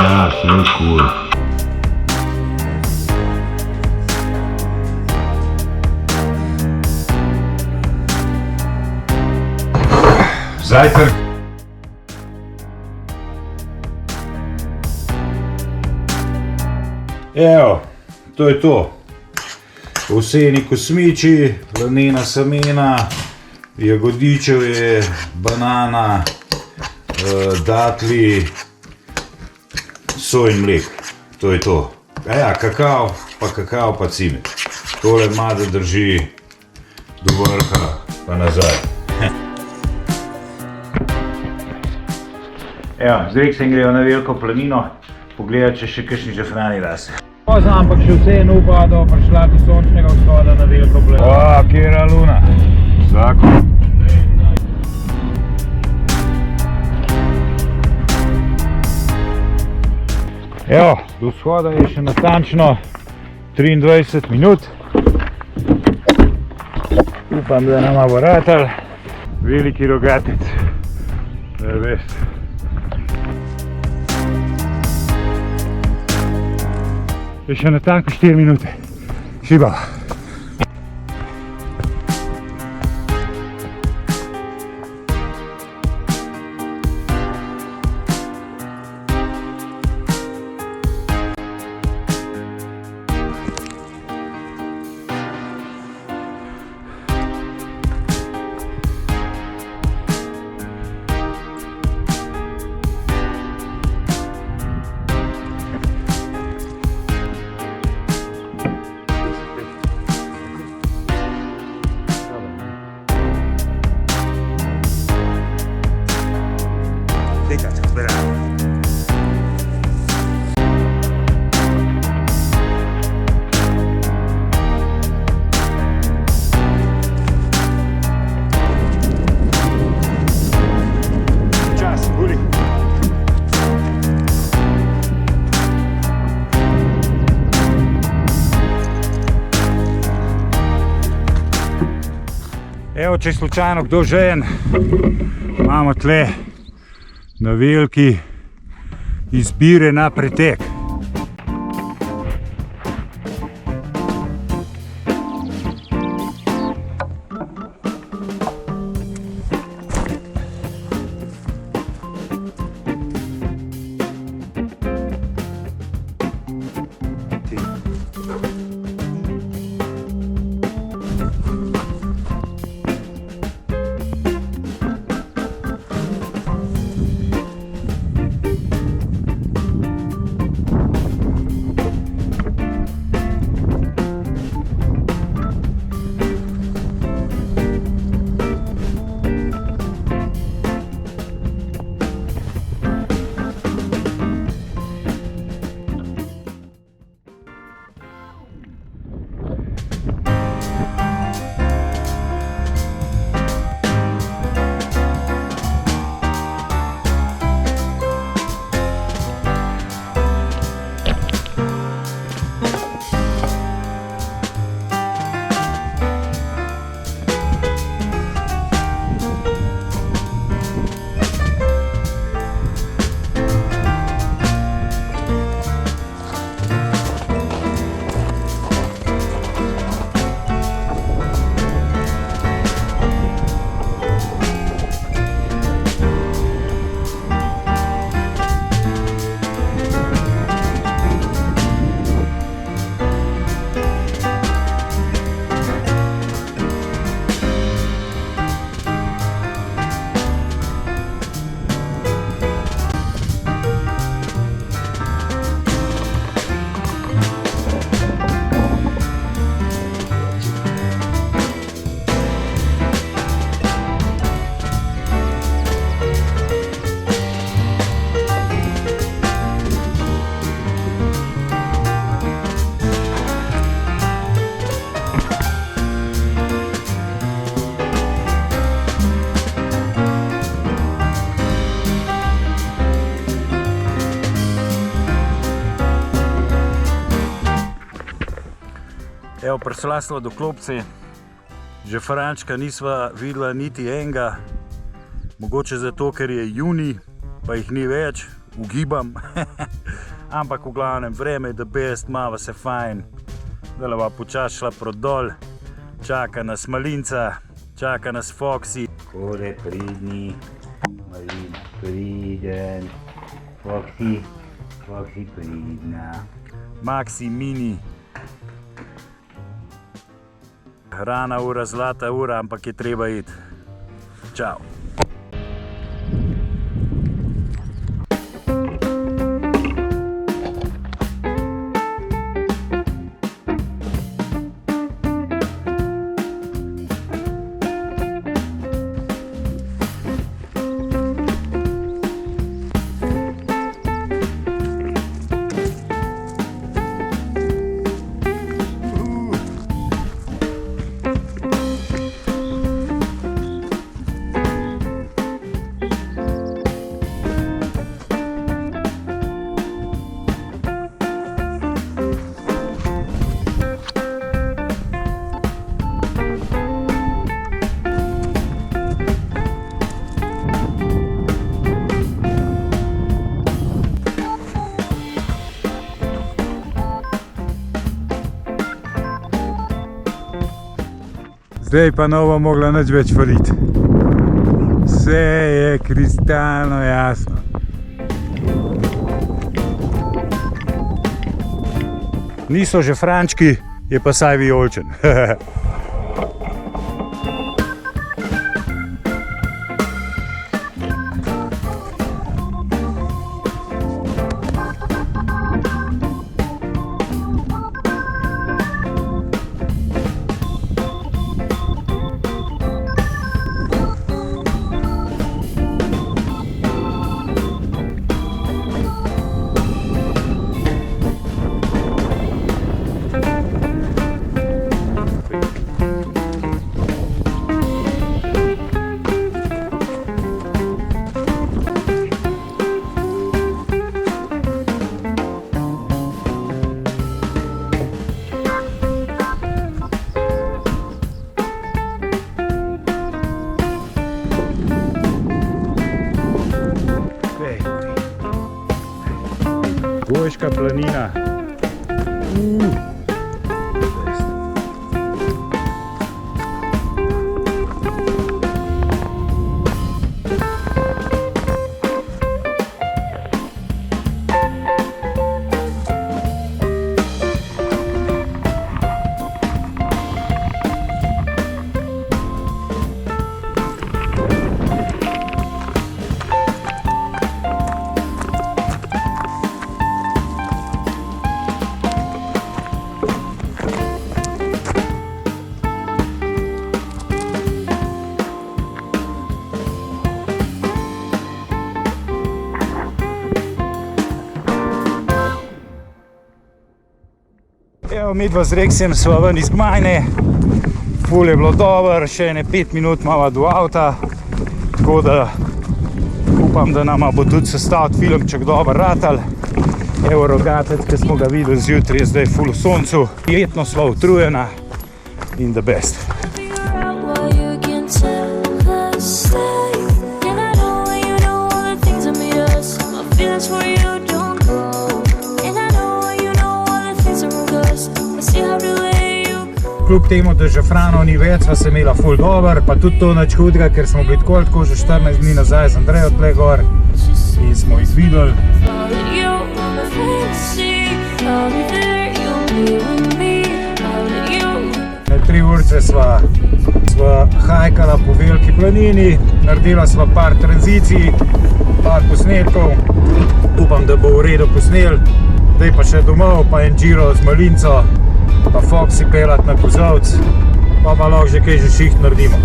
Ja, sem cool. Zajtrk. Evo, to je to. Ovseni kosmiči, planina semena, jagodičevje, banana, datli, soj in mlek. To je to. Ja, kakao pa cimet. Tole ima da drži do vrha pa nazaj. Evo, zdaj se grejo na Veliko planino, pogledati, če še kakšni žafrani rase. Poznam, ampak še vseeno upa, da bo prišla do sončnega vzhoda na Veliko planino. O, kjera luna. Zakon. Evo, do vzhoda je še natančno 23 minut. Upam, da nama bo ratal. Veliki rogatec. Da veste. Je še natanko 4 minute. Šiba. Evo, če je slučajno kdo žejen, imamo tle na Veliki izbire na pretek. Evo, prišla sva do klopce, žafrančka nisva videla niti enega, mogoče zato, ker je junij, pa jih ni več, ugibam. Ampak v glavnem vreme je the best, mava se fajn. Dala pa počas šla proti dol. Čaka nas Malinca, čaka nas Foxy. Kole pridni, Malina priden, Foxy pridna. Maxi, Mini. Rana ura, zlata ura, ampak je treba iti. Čau. Zdaj pa novo mogla nič več faliti. Vse je kristalno jasno. Niso že frančki, je pa saj vijolčen. Gojška planina. Evo, midva z Reksem sva ven iz Gmajne, ful je bilo dobro, še ene 5 minut mava do avta, tako da upam, da nama bo tudi sestaviti filmček dobro ratal. Evo rogatec, ki smo ga videli zjutraj, je zdaj ful v soncu, prijetno sva utrujena in the best. Kljub temu, da žafranov ni več, sva se imela ful dober, pa tudi to nič hudega, ker smo bili tako že 14 dni nazaj z Andrejo tle gor in smo jih videli. Na 3 urce sva hajkala po Veliki planini, naredila sva par tranzicij, par posnetkov, upam, da bo v redu posnel, zdaj pa še domov, pa en giro z Malinco, pa Foxy pelat na kozovc, pa lahko že kaj že šiht naredimo.